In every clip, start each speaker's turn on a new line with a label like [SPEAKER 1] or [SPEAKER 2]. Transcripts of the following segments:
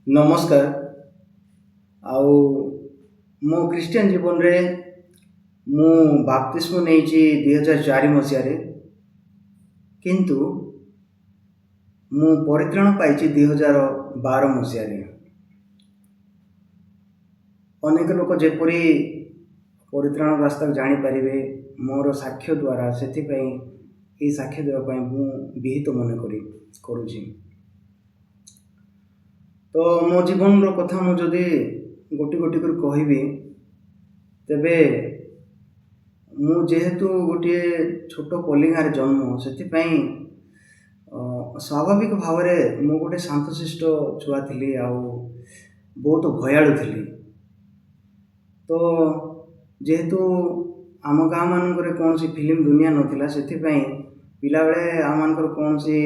[SPEAKER 1] नमस्कार। आउ मो क्रिश्चियन जीवन रे मु बाप्तिस्म नेइछि 2004 मसियारे, किंतु मु परित्राण पाइछि 2012 मसियारे। अनेक लोक जेपरि परित्राण रास्ता जानी पारिबे मोर साक्ष्य द्वारा, सेथिपई ए साक्ष्य देवा पई मु विहित मन करुछि। तो मो जीवन रो कथा मु जदि गोटी गोटी कर कहबी, तेबे मु जेहेतु गोटे छोट पल्ली जन्म, से स्वाभाविक भाव में मु गोटे शांतशिष्ट छुआ थी, आउ बहुत भयालु थी। तो जेहेतु आम गाँ मानक कौन सी फिल्म दुनिया नाला, से पिला बेले आम मानकर कौन सी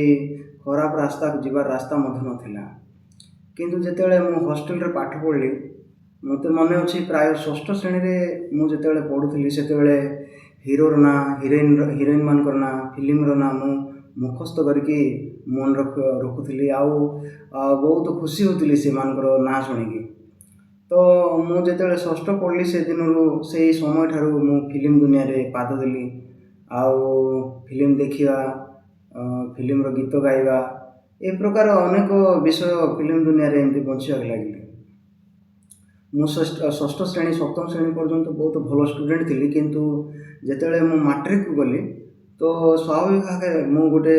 [SPEAKER 1] खराब रास्ता जीवार रास्ता नाला। किंतु जितेबाला मु हॉस्टल रे पाठ पढ़ली, मत मन अच्छी प्राय षष्ठ श्रेणी रे मु जितेबाला पढ़ुली, से हिरोर ना हिरोइन मानकर ना फिल्म ना मु मुखस्त करके मन रखुली, आउ बहुत खुशी होती से ना शुणिकी। तो मु जितेबाला षष्ठ पढ़ली, से दिन से समय ठारू मु फिल्म दुनिया रे पाद देली, आउ फिल्म देखा, फिल्म रो गीत गाइबा, ए प्रकार अनेक विषय फिल्म दुनिया रे एमती बंचिया लगे। मु षष्ठ श्रेणी सप्तम श्रेणी पर्यंत बहुत भल स्टूडेंट थी, किंतु जितेबाला मु मैट्रिक को गली, तो स्वाभाविक भाव मु गोटे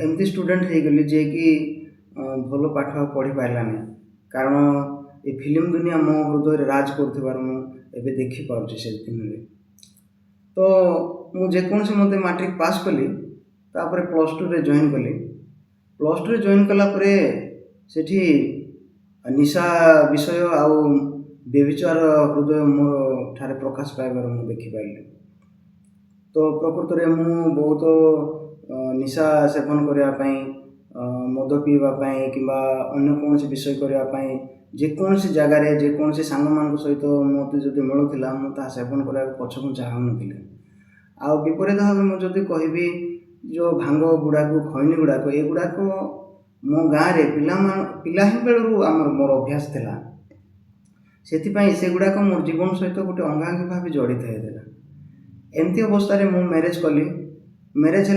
[SPEAKER 1] एमती स्टूडेंट हो गली जे कि भल पाठ पढ़ी पारानी, कारण ये फिल्म दुनिया मो हृदय राज कर मुझे देखिपुचे से दिन में। तो मुझे मत मैट्रिक पास कली, तापर +2 रे जॉइन कली। +2 रे जॉइन कलापर सेठी निशा विषय आउ व्यभिचार हृदय मोर ठारे प्रकाश पाइबार मु देखिपाइली। तो प्रकृत में मु बहुत निशा सेवन करने, मद पीवाई कि अन्य कौन विषय करने, जेकोसी जगार जेकोसी सांग मान सहित मत जो मिलूला मुझे सेवन करने पछक चाहूनी। आउ विपरीत भाव मुझे कहबी, जो भांग गुड़ाक खैनी गुड़ाक एगुड़ाक मो गाँव में पिला ही बेलू मोर अभ्यास था, से गुड़ाक मोर जीवन सहित गोटे अंगांगी भाव जड़ित होता। एमती अवस्था मु मैरेज कली। मैरेज है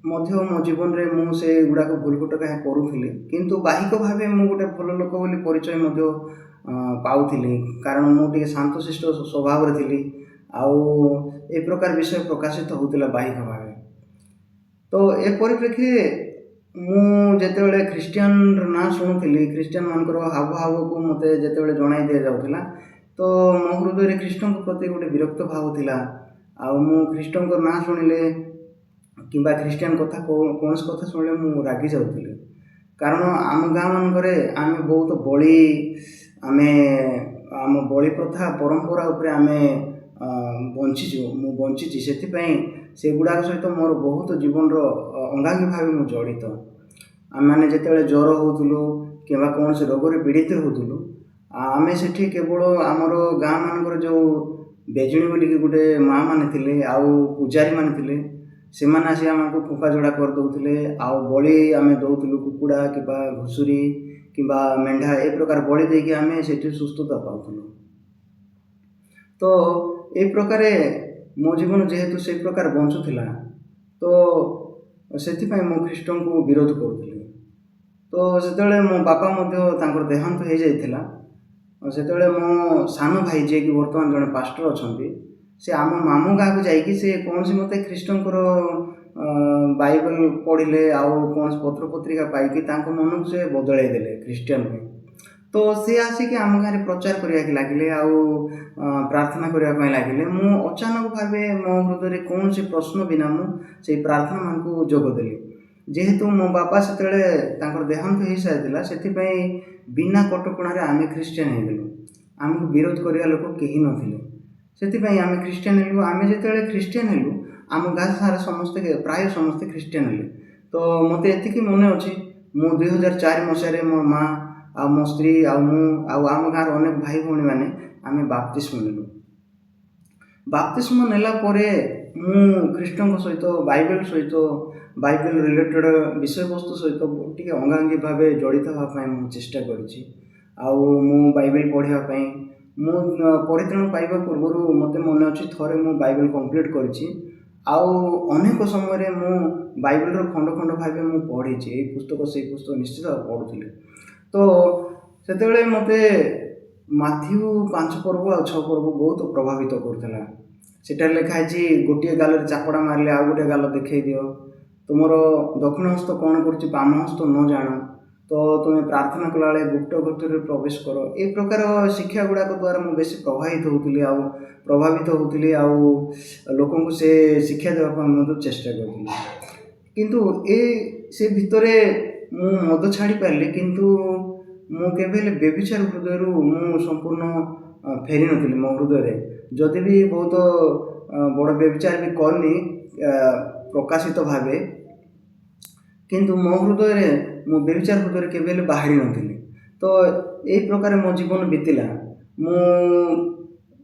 [SPEAKER 1] मो जीवन रे मु से गुड़ाक भूल गुटका करूली, किंतु बाहिक भाव मु गोटे भल लोक बोली परिचय पाऊली, कारण मुझे शांतशिष्ट स्वभाव थी, आउ ए प्रकार विषय प्रकाशित होता बाहिक भाव। तो ए परिप्रेक्षी मुझे ख्रीस्टियन ना शुणुली, ख्रीस्टियन मानकर हाव हाव को मत जो जन दि जाऊला, तो मो हृदय ख्रीष्ट प्रति गोटे विरक्त भाव था। आउ ख्रीष्ट ना शुणिले कि ख्रीस्टियन कथा कौन कथा शुणिले मु रागी जाऊली, कारण आम गाँ मानक आम बहुत बड़ी आम बड़ी प्रथा परंपरा उपरे आम बंचीचु, मु बंची से गुड़ाक सहित मोर बहुत जीवन अंगांगी भाव मु जड़ित। आम मैंने जिते ज्वर होलु कि कौन से रोग पीड़ित होलु, आम से केवल आमर गाँ मानक जो बेजुणी बोलिक गोटे माँ मैंने आउ पूजारी मैंने से आसी आमको फुका जोड़ा करदे, आउ बलि आम दौलु कुकुड़ा कि घुषुरी कि मेढ़ा, ए प्रकार बलि देकी आम से सुस्थता पाऊँ। तो ये प्रकार मो जीवन जेहेतु से प्रकार बंचुला, तो से मु ख्रीष्ट को विरोध करुली। तो से मो बापा देहांत हो जाता, से मो सान भाई जे कि बर्तमान जड़े पास्टर अच्छा, से आम मामू गाँव को जाकि से कौन सी मत ख्रीष्टर बाइबल पढ़िले, आउ कौन पत्र पत्रिका पाई मन को से बदल देले ख्रीस्टियन में। तो सी आसिक आम गाँव प्रचार करने लगे, आउ प्रार्थना करने लगे। मु अचानक भाव मो हृदय कौन सी प्रश्न बिना मुझे प्रार्थना मान को जोगदेली, जेहेतु मो बापा से देहांत हो सारी, से बिना कटकणार आम ख्रीस्टियन हो गलु। आमको विरोध करने लोक कहीं नथिले, से आम ख्रीस्टियन हेलु। आम जिते ख्रीस्टियन हेलु, आम गाँ सारा समस्ते प्राय समस्ते ख्रीस्टियन हेले। तो मत एति मन अच्छी, मु 2004 मसीह मो माँ आ मो स्त्री आम गाँव अनेक भाई भौणी मैंने आम बाप्तिस्म नेलु। बाप्तिस्म नेला परे ମୁଁ ଖ୍ରୀଷ୍ଟଙ୍କ ସହିତ ବାଇବେଲ ରିଲେଟେଡ଼ ବିଷୟବସ୍ତୁ ସହିତ ଟିକେ ଅଙ୍ଗାଙ୍ଗୀ ଭାବେ ଜଡ଼ିତ ହେବା ପାଇଁ ମୁଁ ଚେଷ୍ଟା କରିଛି। ଆଉ ମୁଁ ବାଇବେଲ ପଢ଼ିବା ପାଇଁ ମୁଁ ପରିତ୍ରାଣ ପାଇବା ପୂର୍ବରୁ ମୋତେ ମନେ ଅଛି ଥରେ ମୁଁ ବାଇବେଲ କମ୍ପ୍ଲିଟ୍ କରିଛି। ଆଉ ଅନେକ ସମୟରେ ମୁଁ ବାଇବେଲର ଖଣ୍ଡ ଖଣ୍ଡ ଭାବେ ମୁଁ ପଢ଼ିଛି, ଏଇ ପୁସ୍ତକ ସେଇ ପୁସ୍ତକ ନିଶ୍ଚିତ ଭାବେ ପଢ଼ୁଥିଲି। ତ ସେତେବେଳେ ମୋତେ ମାଥ୍ୟୁ 5 ପର୍ବ ଆଉ 6 ପର୍ବ ବହୁତ ପ୍ରଭାବିତ କରୁଥିଲା। ସେଠାରେ ଲେଖା ହେଇଛି, ଗୋଟିଏ ଗାଲରେ ଚାପଡ଼ା ମାରିଲେ ଆଉ ଗୋଟିଏ ଗାଲ ଦେଖାଇ ଦିଅ, ତୁମର ଦକ୍ଷିଣ ହସ୍ତ କ'ଣ କରୁଛି ବାମ ହସ୍ତ ନ ଜାଣ, ତ ତୁମେ ପ୍ରାର୍ଥନା କଲାବେଳେ ଗୁପ୍ତ ଗୃହରେ ପ୍ରବେଶ କର। ଏ ପ୍ରକାର ଶିକ୍ଷା ଗୁଡ଼ାକ ଦ୍ୱାରା ମୁଁ ବେଶୀ ପ୍ରଭାବିତ ହେଉଥିଲି ଆଉ ଲୋକଙ୍କୁ ସେ ଶିକ୍ଷା ଦେବା ପାଇଁ ମଧ୍ୟ ଚେଷ୍ଟା କରୁଥିଲି। କିନ୍ତୁ ସେ ଭିତରେ ମୁଁ ମଦ ଛାଡ଼ି ପାରିଲି, କିନ୍ତୁ ମୁଁ କେବେ ହେଲେ ବ୍ୟଭିଚାର ହୃଦୟରୁ ମୁଁ ସମ୍ପୂର୍ଣ୍ଣ ଫେରିନଥିଲି। ମୋ ହୃଦୟରେ ଯଦି ବି ବହୁତ ବଡ଼ ବ୍ୟଭିଚାର ବି କରିନି ପ୍ରକାଶିତ ଭାବେ, କିନ୍ତୁ ମୋ ହୃଦୟରେ ମୁଁ ବ୍ୟଭିଚାର ହୃଦୟରେ କେବେ ହେଲେ ବାହାରି ନଥିଲି। ତ ଏଇ ପ୍ରକାର ମୋ ଜୀବନ ବିତିଲା। ମୁଁ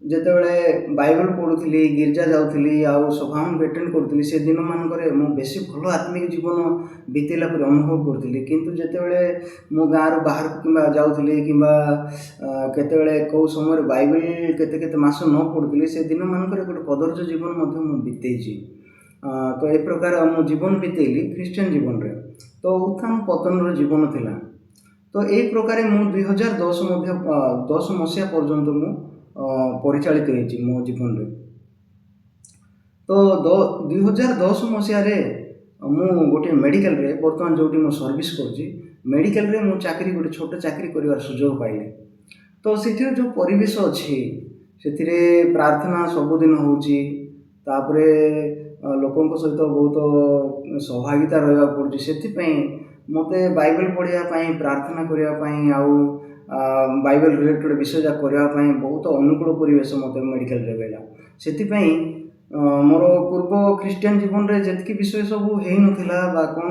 [SPEAKER 1] ଯେତେବେଳେ ବାଇବେଲ ପଢ଼ୁଥିଲି, ଗିର୍ଜା ଯାଉଥିଲି ଆଉ ସଭାମାନଙ୍କୁ ଆଟେଣ୍ଡ କରୁଥିଲି, ସେ ଦିନମାନଙ୍କରେ ମୁଁ ବେଶୀ ଭଲ ଆତ୍ମିକ ଜୀବନ ବିତେଇଲା ପରି ଅନୁଭବ କରୁଥିଲି। କିନ୍ତୁ ଯେତେବେଳେ ମୁଁ ଗାଁରୁ ବାହାରକୁ କିମ୍ବା ଯାଉଥିଲି କିମ୍ବା କେତେବେଳେ କେଉଁ ସମୟରେ ବାଇବେଲ କେତେ ମାସ ନ ପଢ଼ୁଥିଲି, ସେ ଦିନମାନଙ୍କରେ ଗୋଟେ କଦର୍ଯ୍ୟ ଜୀବନ ମଧ୍ୟ ମୁଁ ବିତେଇଛି। ତ ଏ ପ୍ରକାର ମୁଁ ଜୀବନ ବିତେଇଲି ଖ୍ରୀଷ୍ଟିଆନ ଜୀବନରେ। ତ ଉତ୍ଥାନ ପତନର ଜୀବନ ଥିଲା। ତ ଏଇ ପ୍ରକାରେ ମୁଁ 2010 ମସିହା ପର୍ଯ୍ୟନ୍ତ ମୁଁ ପରିଚାଳିତ ହେଇଛି ମୋ ଜୀବନରେ। ତ 2010 ମସିହାରେ ମୁଁ ଗୋଟିଏ ମେଡ଼ିକାଲରେ, ବର୍ତ୍ତମାନ ଯେଉଁଠି ମୁଁ ସର୍ଭିସ୍ କରୁଛି, ମେଡ଼ିକାଲରେ ମୁଁ ଗୋଟେ ଛୋଟ ଚାକିରି କରିବାର ସୁଯୋଗ ପାଇଲି। ତ ସେଠିର ଯେଉଁ ପରିବେଶ ଅଛି, ସେଥିରେ ପ୍ରାର୍ଥନା ସବୁଦିନ ହେଉଛି। ତାପରେ ଲୋକଙ୍କ ସହିତ ବହୁତ ସହଭାଗିତା ରହିବାକୁ ପଡ଼ୁଛି। ସେଥିପାଇଁ ମୋତେ ବାଇବେଲ ପଢ଼ିବା ପାଇଁ, ପ୍ରାର୍ଥନା କରିବା ପାଇଁ ଆଉ ବାଇବେଲ ରିଲେଟେଡ଼ ବିଷୟ ଯାକ କରିବା ପାଇଁ ବହୁତ ଅନୁକୂଳ ପରିବେଶ ମୋତେ ମେଡ଼ିକାଲରେ ମିଳିଲା। ସେଥିପାଇଁ ମୋର ପୂର୍ବ ଖ୍ରୀଷ୍ଟିଆନ ଜୀବନରେ ଯେତିକି ବିଷୟ ସବୁ ହେଇନଥିଲା ବା କ'ଣ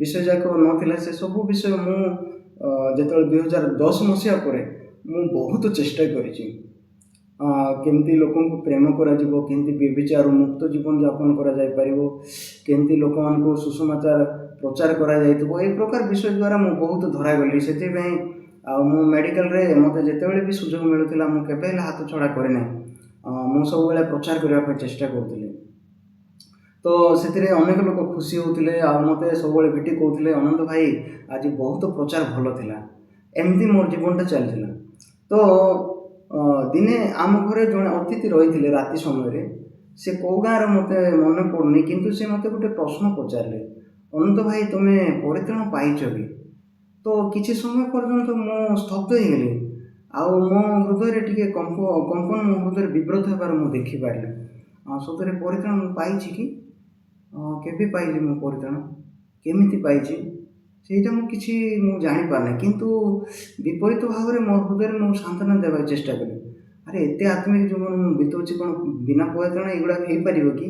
[SPEAKER 1] ବିଷୟ ଯାକ ନଥିଲା, ସେସବୁ ବିଷୟ ମୁଁ ଯେତେବେଳେ 2010 ମସିହା ପରେ ମୁଁ ବହୁତ ଚେଷ୍ଟା କରିଛି। କେମିତି ଲୋକଙ୍କୁ ପ୍ରେମ କରାଯିବ, କେମିତି ବ୍ୟଭିଚାର ମୁକ୍ତ ଜୀବନ ଯାପନ କରାଯାଇପାରିବ, କେମିତି ଲୋକମାନଙ୍କୁ ସୁସମାଚାର ପ୍ରଚାର କରାଯାଇଥିବ, এই ପ୍ରକାର ବିଷୟ ଦ୍ୱାରା ମୁଁ ବହୁତ ଧରାଗଲି। ସେଥିପାଇଁ ଆଉ ମୁଁ ମେଡ଼ିକାଲରେ ମୋତେ ଯେତେବେଳେ ବି ସୁଯୋଗ ମିଳୁଥିଲା ମୁଁ କେବେ ହେଲେ ହାତ ଛଡ଼ା କରେ ନାହିଁ। ମୁଁ ସବୁବେଳେ ପ୍ରଚାର କରିବା ପାଇଁ ଚେଷ୍ଟା କରୁଥିଲି। ତ ସେଥିରେ ଅନେକ ଲୋକ ଖୁସି ହେଉଥିଲେ ଆଉ ମୋତେ ସବୁବେଳେ ଭେଟି କହୁଥିଲେ, ଅନନ୍ତ ଭାଇ ଆଜି ବହୁତ ପ୍ରଚାର ଭଲ ଥିଲା। ଏମିତି ମୋର ଜୀବନଟା ଚାଲିଥିଲା। ତ ଦିନେ ଆମ ଘରେ ଜଣେ ଅତିଥି ରହିଥିଲେ ରାତି ସମୟରେ। ସେ କେଉଁ ଗାଁର ମୋତେ ମନେ ପଡ଼ୁନି, କିନ୍ତୁ ସେ ମୋତେ ଗୋଟେ ପ୍ରଶ୍ନ ପଚାରିଲେ, ଅନନ୍ତ ଭାଇ ତୁମେ ପରିତ୍ରାଣ ପାଇଛ କି? ତ କିଛି ସମୟ ପର୍ଯ୍ୟନ୍ତ ମୁଁ ସ୍ତବ୍ଧ ହେଇଗଲି। ଆଉ ମୋ ହୃଦୟରେ ଟିକେ କମ୍ପନ ମୋ ହୃଦୟରେ ବିବ୍ରତ ହେବାର ମୁଁ ଦେଖିପାରିଲି। ସତରେ ପରିତ୍ରାଣ ମୁଁ ପାଇଛି କି? କେବେ ପାଇଲି ମୁଁ ପରିତ୍ରାଣ? କେମିତି ପାଇଛି? ସେଇଟା ମୁଁ ଜାଣିପାରୁନି। କିନ୍ତୁ ବିପରୀତ ଭାବରେ ମୋ ହୃଦୟରେ ମୁଁ ସାନ୍ତ୍ୱନା ଦେବାକୁ ଚେଷ୍ଟା କଲି। ଆରେ ଏତେ ଆତ୍ମିକ ଜୀବନ ମୁଁ ବିତଉଛି, କ'ଣ ବିନା ପରିତ୍ରାଣ ଏଗୁଡ଼ାକ ହେଇପାରିବ କି?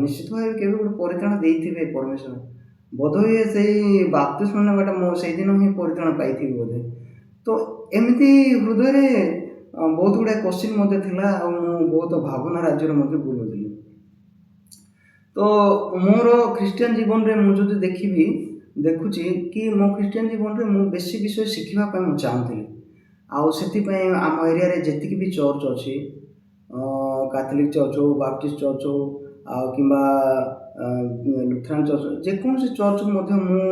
[SPEAKER 1] ନିଶ୍ଚିତ ଭାବେ କେବେ ଗୋଟେ ପରିତ୍ରାଣ ଦେଇଥିବେ ପରମେଶ୍ୱର। ବୋଧହୁଏ ସେଇ ବାପ୍ତିସ୍ମ ନେବାଟା ମୁଁ ସେଇଦିନ ହିଁ ପରିତ୍ରାଣ ପାଇଥିବି ବୋଧେ। ତ ଏମିତି ହୃଦୟରେ ବହୁତ ଗୁଡ଼ାଏ କୋଶ୍ଚିନ୍ ମଧ୍ୟ ଥିଲା ଆଉ ମୁଁ ବହୁତ ଭାବନା ରାଜ୍ୟରେ ମଧ୍ୟ ବୁଲୁଥିଲି। ତ ମୋର ଖ୍ରୀଷ୍ଟିଆନ ଜୀବନରେ ମୁଁ ଯଦି ଦେଖୁଛି କି ମୋ ଖ୍ରୀଷ୍ଟିଆନ ଜୀବନରେ ମୁଁ ବେଶୀ ବିଷୟ ଶିଖିବା ପାଇଁ ମୁଁ ଚାହୁଁଥିଲି। ଆଉ ସେଥିପାଇଁ ଆମ ଏରିଆରେ ଯେତିକି ବି ଚର୍ଚ୍ଚ ଅଛି, କାଥଲିକ୍ ଚର୍ଚ୍ଚ ହଉ, ବାପ୍ଟିଷ୍ଟ ଚର୍ଚ୍ଚ ହଉ ଆଉ କିମ୍ବା ଲୁଥରାନ୍ ଚର୍ଚ୍ଚ, ଯେକୌଣସି ଚର୍ଚ୍ଚକୁ ମଧ୍ୟ ମୁଁ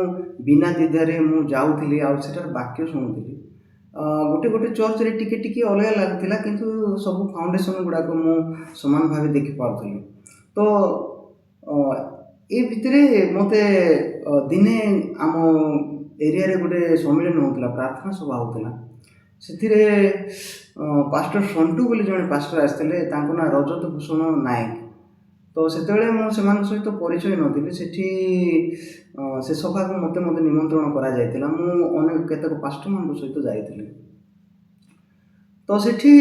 [SPEAKER 1] ବିନା ଦ୍ୱିଧାରେ ମୁଁ ଯାଉଥିଲି ଆଉ ସେଠାର ବାକ୍ୟ ଶୁଣୁଥିଲି। ଗୋଟେ ଚର୍ଚ୍ଚରେ ଟିକେ ଅଲଗା ଲାଗୁଥିଲା, କିନ୍ତୁ ସବୁ ଫାଉଣ୍ଡେସନ୍ ଗୁଡ଼ାକ ମୁଁ ସମାନ ଭାବେ ଦେଖିପାରୁଥିଲି। ତ ଏ ଭିତରେ ମୋତେ ଦିନେ ଆମ ଏରିଆରେ ଗୋଟେ ସମ୍ମିଳନୀ ହେଉଥିଲା, ପ୍ରାର୍ଥନା ସଭା ହେଉଥିଲା। ସେଥିରେ ପାଷ୍ଟର ସଣ୍ଟୁ ବୋଲି ଜଣେ ପାଷ୍ଟର ଆସିଥିଲେ, ତାଙ୍କ ନାଁ ରଜତ ଭୂଷଣ ନାୟକ। ତ ସେତେବେଳେ ମୁଁ ସେମାନଙ୍କ ସହିତ ପରିଚୟ ନଥିଲି। ସେଠି ସେ ସଭାକୁ ମୋତେ ନିମନ୍ତ୍ରଣ କରାଯାଇଥିଲା। ମୁଁ ଅନେକ କେତେକ ପାଷ୍ଟରମାନଙ୍କ ସହିତ ଯାଇଥିଲି। ତ ସେଠି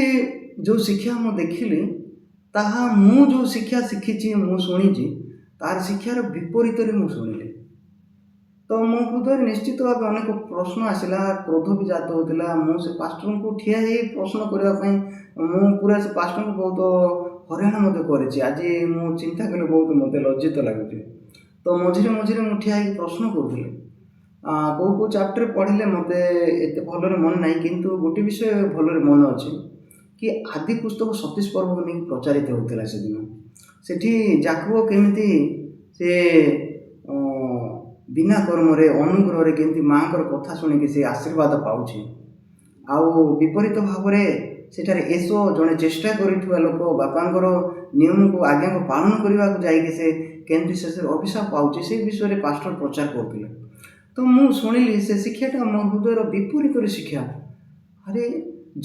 [SPEAKER 1] ଯେଉଁ ଶିକ୍ଷା ମୁଁ ଦେଖିଲି, ତାହା ମୁଁ ଯେଉଁ ଶିକ୍ଷା ଶିଖିଛି, ମୁଁ ଶୁଣିଛି, ତାର ଶିକ୍ଷାର ବିପରୀତରେ ମୁଁ ଶୁଣିଲି। ତ ମୋ ହୃଦୟରେ ନିଶ୍ଚିତ ଭାବେ ଅନେକ ପ୍ରଶ୍ନ ଆସିଲା, କ୍ରୋଧ ବି ଜାତ ହେଉଥିଲା। ମୁଁ ସେ ପାଷ୍ଟରଙ୍କୁ ଠିଆ ହେଇ ପ୍ରଶ୍ନ କରିବା ପାଇଁ ମୁଁ ପୁରା ସେ ପାଷ୍ଟରଙ୍କୁ ବହୁତ ହଇରାଣ ମଧ୍ୟ କରିଛି। ଆଜି ମୁଁ ଚିନ୍ତା କଲେ ବହୁତ ମୋତେ ଲଜ୍ଜିତ ଲାଗୁଛି। ତ ମଝିରେ ମଝିରେ ମୁଁ ଠିଆ ହେଇକି ପ୍ରଶ୍ନ କରୁଥିଲି, କେଉଁ କେଉଁ ଚାପ୍ଟର ପଢ଼ିଲେ ମୋତେ ଏତେ ଭଲରେ ମନେ ନାହିଁ, କିନ୍ତୁ ଗୋଟେ ବିଷୟ ଭଲରେ ମନେ ଅଛି କି ଆଦି ପୁସ୍ତକ 37 ପର୍ବକୁ ନେଇକି ପ୍ରଚାରିତ ହେଉଥିଲା ସେଦିନ। ସେଠି ଯାକୁବ କେମିତି ସେ ବିନା କର୍ମରେ ଅନୁଗ୍ରହରେ କେମିତି ମାଆଙ୍କର କଥା ଶୁଣିକି ସେ ଆଶୀର୍ବାଦ ପାଉଛି, ଆଉ ବିପରୀତ ଭାବରେ ସେଠାରେ ଏସୋ ଜଣେ ଚେଷ୍ଟା କରିଥିବା ଲୋକ ବାପାଙ୍କର ନିୟମକୁ ଆଜ୍ଞାକୁ ପାଳନ କରିବାକୁ ଯାଇକି ସେ କେମିତି ଶେଷରେ ଅଭିଶାପ ପାଉଛି, ସେ ବିଷୟରେ ପାଷ୍ଟର ପ୍ରଚାର କରୁଥିଲେ। ତ ମୁଁ ଶୁଣିଲି ସେ ଶିକ୍ଷାଟା ମୋ ହୃଦୟର ବିପରୀତରେ ଶିକ୍ଷା। ଆରେ